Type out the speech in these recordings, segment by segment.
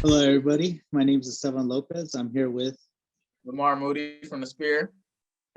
Hello, everybody. My name is Esteban Lopez. I'm here with, Lamar Moody from the Spear.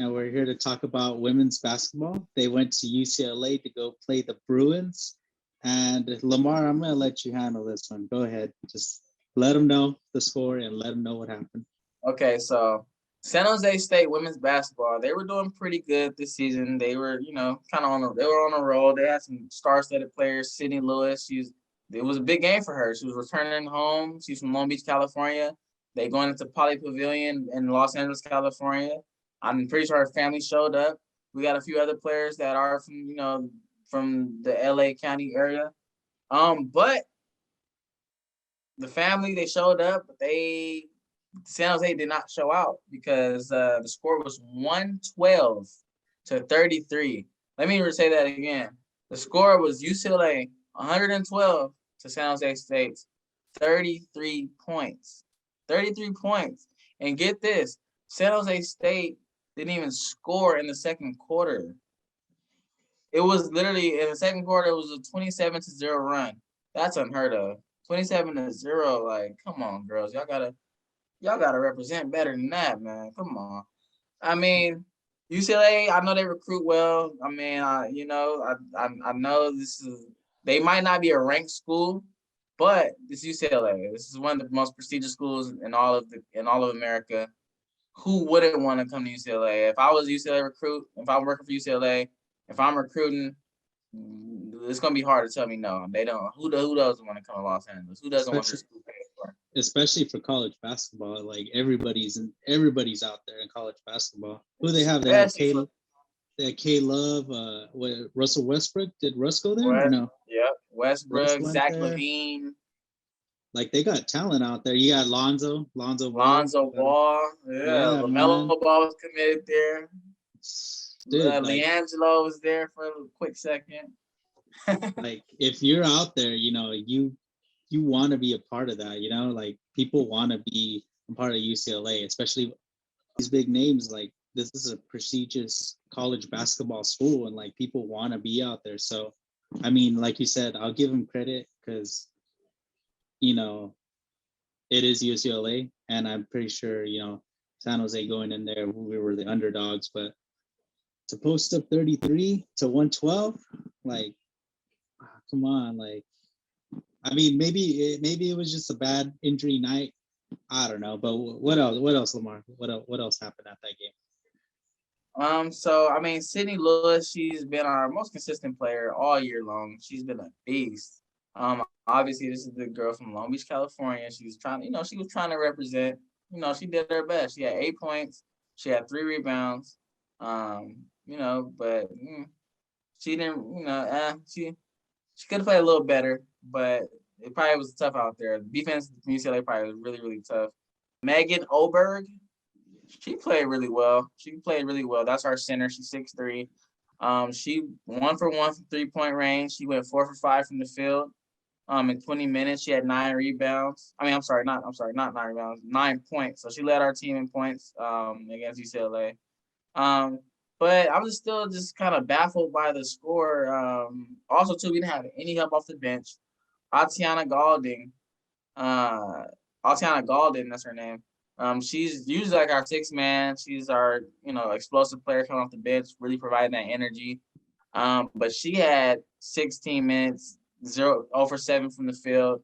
and we're here to talk about women's basketball. They went to UCLA to go play the Bruins. And Lamar, I'm going to let you handle this one. Go ahead. Just let them know the score and let them know what happened. Okay, so San Jose State women's basketball, they were doing pretty good this season. They were, kind of they were on a roll. They had some star-studded players. Sydney Lewis, it was a big game for her. She was returning home. She's from Long Beach, California. They going into Poly Pavilion in Los Angeles, California. I'm pretty sure her family showed up. We got a few other players that are from the LA County area. But the family, they showed up, but San Jose did not show out because the score was 112-33. Let me say that again. The score was UCLA 112 to San Jose State's 33 points. 33 points. And get this, San Jose State didn't even score in the second quarter. It was literally, in the second quarter, it was a 27-0 run. That's unheard of. 27-0, like, come on, girls. Y'all gotta represent better than that, man. Come on. I mean, UCLA, I know they recruit well. I mean, I know they might not be a ranked school, but it's UCLA. This is one of the most prestigious schools in all of America. Who wouldn't want to come to UCLA? If I was a UCLA recruit, if I'm working for UCLA, if I'm recruiting, it's gonna be hard to tell me no. They don't. Who doesn't want to come to Los Angeles? Who doesn't want their school paid for? Especially for college basketball, like everybody's out there in college basketball. Who they have? They have K Love. Russell Westbrook. Did Russ go there or no? Yep. Westbrook, Zach LaVine. Like they got talent out there. You got Lonzo Ball. Yeah, LaMelo Ball was committed there. Dude, LiAngelo was there for a quick second. Like if you're out there, you want to be a part of that. Like people want to be a part of UCLA, especially these big names. Like this is a prestigious college basketball school, and like people want to be out there. So, I mean, like you said, I'll give them credit because it is UCLA, and I'm pretty sure, San Jose going in there, we were the underdogs, but to post up 33 to 112, like, come on, like, I mean, maybe it was just a bad injury night. I don't know, but what else, Lamar? What else happened at that game? So I mean, Sydney Lewis, she's been our most consistent player all year long. She's been a beast. Obviously, this is the girl from Long Beach, California. She was trying to represent. She did her best. She had 8 points. She had 3 rebounds. But she didn't. She could have played a little better, but it probably was tough out there. The defense from UCLA probably was really, really tough. Megan Oberg, she played really well. That's our center. She's 6'3". She 1 for 1 from 3-point range. She went 4 for 5 from the field. In 20 minutes, she had 9 rebounds. Not 9 rebounds, 9 points. So she led our team in points against UCLA. But I was still just kind of baffled by the score. Also, too, we didn't have any help off the bench. Atiana Galding, that's her name. She's usually like our 6th man. She's our, explosive player coming off the bench, really providing that energy. But she had 16 minutes, 0 for 7 from the field.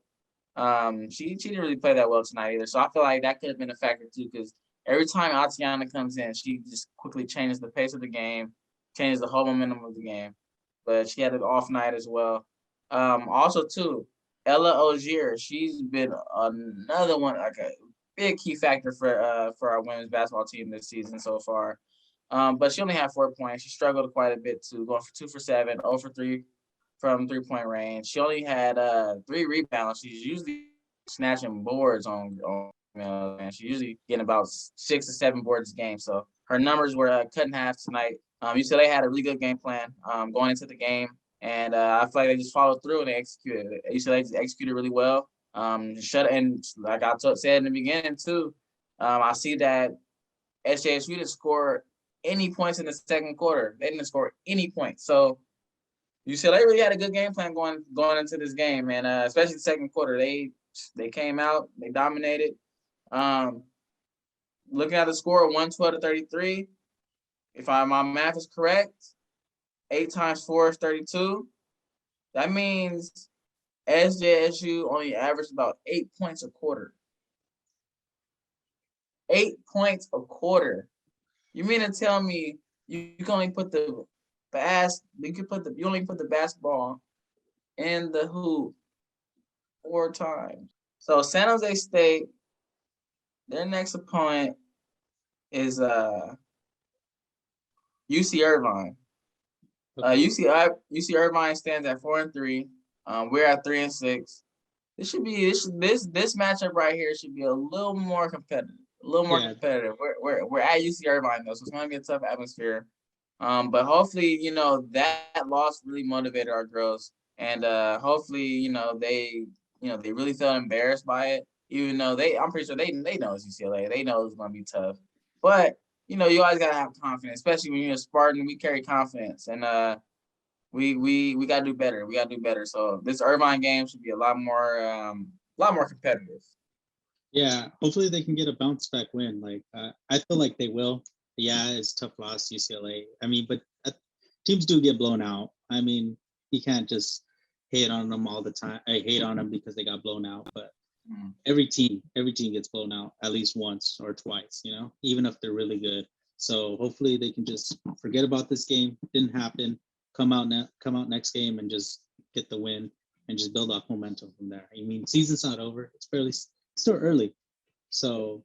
She didn't really play that well tonight either. So I feel like that could have been a factor too, because every time Atiana comes in, she just quickly changes the pace of the game, changes the whole momentum of the game. But she had an off night as well. Also too, Ella Ogier, she's been another one, like a big key factor for our women's basketball team this season so far. But she only had 4 points. She struggled quite a bit too, going for 2 for 7, 0 for 3 from 3-point range. She only had 3 rebounds. She's usually snatching boards on and she's usually getting about 6 to 7 boards a game. So her numbers were cut in half tonight. UCLA had a really good game plan going into the game, and I feel like they just followed through and they executed. UCLA just executed really well. And like I said in the beginning too, I see that SJSU didn't score any points in the second quarter. They didn't score any points. So UCLA really had a good game plan going into this game, and especially the second quarter. They they came out, they dominated. Looking at the score, 112-33. If my math is correct, 8 times 4 is 32. That means SJSU only averaged about 8 points a quarter. 8 points a quarter. You mean to tell me you can only put the you only put the basketball in the hoop 4 times. So San Jose State, their next opponent is UC Irvine. UC Irvine stands at 4-3. We're at 3-6. This matchup right here should be a little more competitive. Competitive. We're at UC Irvine though, so it's gonna be a tough atmosphere. But hopefully, that loss really motivated our girls, and hopefully, they really felt embarrassed by it. Even though I'm pretty sure they know it's UCLA. They know it's gonna be tough. But you always gotta have confidence, especially when you're a Spartan. We carry confidence, and we gotta do better. We gotta do better. So this Irvine game should be a lot more competitive. Yeah, hopefully they can get a bounce back win. Like I feel like they will. Yeah, it's a tough loss, UCLA. I mean, but teams do get blown out. I mean, you can't just hate on them all the time. I hate on them because they got blown out, but every team gets blown out at least once or twice, even if they're really good. So hopefully they can just forget about this game. Didn't happen. Come out next game and just get the win and just build off momentum from there. I mean, season's not over. It's still early. So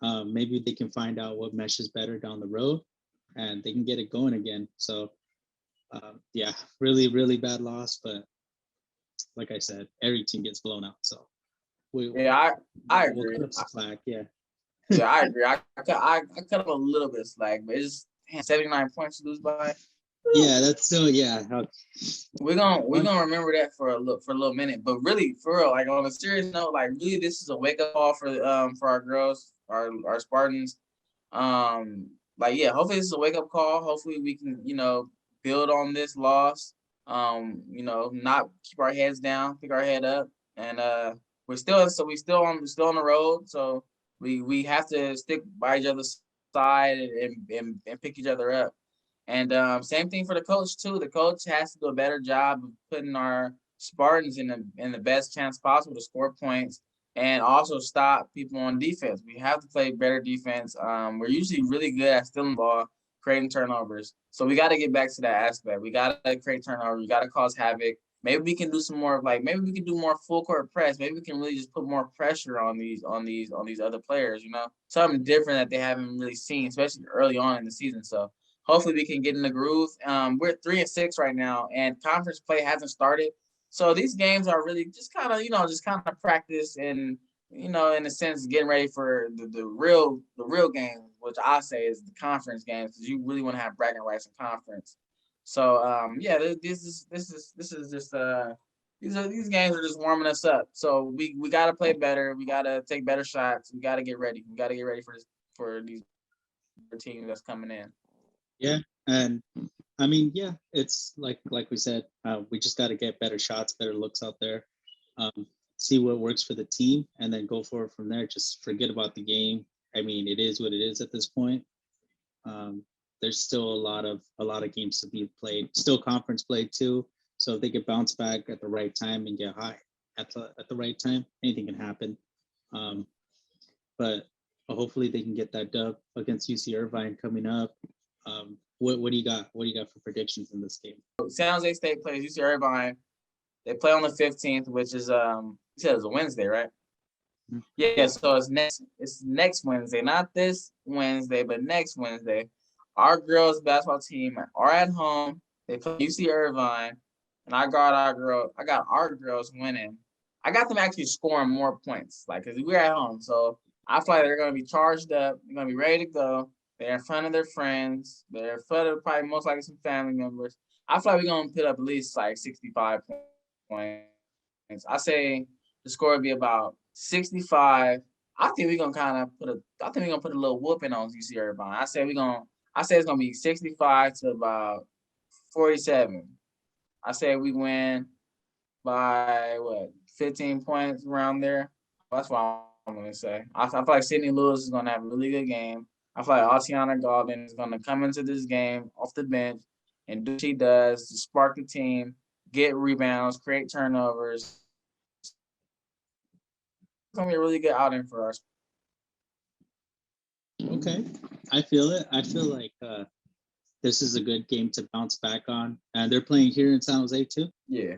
maybe they can find out what meshes better down the road and they can get it going again. So yeah, really, really bad loss. But like I said, every team gets blown out. So I agree. We'll cut slack, yeah. Yeah, I agree. I cut them a little bit slack, but it's just 79 points to lose by. Yeah, that's still We're gonna remember that for a little minute. But really, for real, like on a serious note, like really, this is a wake up call for our girls, our Spartans. Hopefully this is a wake up call. Hopefully we can build on this loss. Not keep our heads down, pick our head up, and we're still on the road. So we have to stick by each other's side and pick each other up. And same thing for the coach too. The coach has to do a better job of putting our Spartans in the best chance possible to score points and also stop people on defense. We have to play better defense. We're usually really good at stealing the ball, creating turnovers. So we got to get back to that aspect. We got to create turnovers. We got to cause havoc. Maybe we can do some more maybe we can do more full court press. Maybe we can really just put more pressure on these other players. Something different that they haven't really seen, especially early on in the season. So hopefully we can get in the groove. We're 3-6 right now, and conference play hasn't started. So these games are really just kind of practice and, in a sense, getting ready for the real game, which I say is the conference games, because you really want to have bragging rights in conference. So these games are just warming us up. So we got to play better. We got to take better shots. We got to get ready. We got to get ready for these teams that's coming in. Yeah, and I mean, yeah, it's like we said, we just got to get better shots, better looks out there, see what works for the team, and then go forward from there. Just forget about the game. I mean, it is what it is at this point. There's still a lot of games to be played, still conference play too. So if they could bounce back at the right time and get high at the right time, anything can happen. But hopefully they can get that dub against UC Irvine coming up. What do you got? What do you got for predictions in this game? San Jose State plays UC Irvine. They play on the 15th, which is you said it was a Wednesday, right? Mm-hmm. Yeah, so it's next Wednesday, not this Wednesday, but next Wednesday. Our girls basketball team are at home. They play UC Irvine, and I got our girls winning. I got them actually scoring more points, because we're at home. So I feel like they're gonna be charged up. They're gonna be ready to go. They're in front of their friends. They're in front of probably most likely some family members. I feel like we're going to put up at least 65 points. I say the score would be about 65. I think we're going to put a little whooping on UC Irvine. I say it's going to be 65 to about 47. I say we win by 15 points around there. That's what I'm gonna say. I feel like Sydney Lewis is gonna have a really good game. I feel like Altiana Golden is gonna come into this game off the bench and do what she does to spark the team, get rebounds, create turnovers. It's gonna be a really good outing for us. Okay, I feel it. I feel like this is a good game to bounce back on. And they're playing here in San Jose too. Yeah.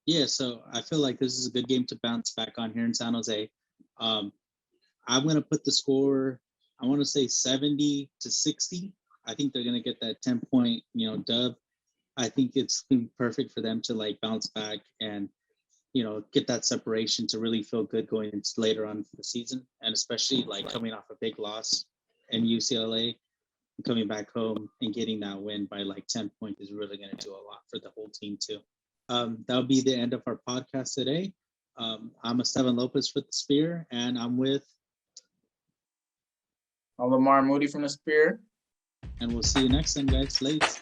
Yeah, so I feel like this is a good game to bounce back on here in San Jose. I'm gonna put the score. I want to say 70-60. I think they're gonna get that 10-point, dub. I think it's been perfect for them to like bounce back and get that separation to really feel good going into later on for the season, and especially like coming off a big loss in UCLA and coming back home and getting that win by like 10 points is really going to do a lot for the whole team too. That'll be the end of our podcast today. I'm Esteban Lopez with the Spear, and I'm with Lamar Moody from the Spear. And we'll see you next time, guys. Late.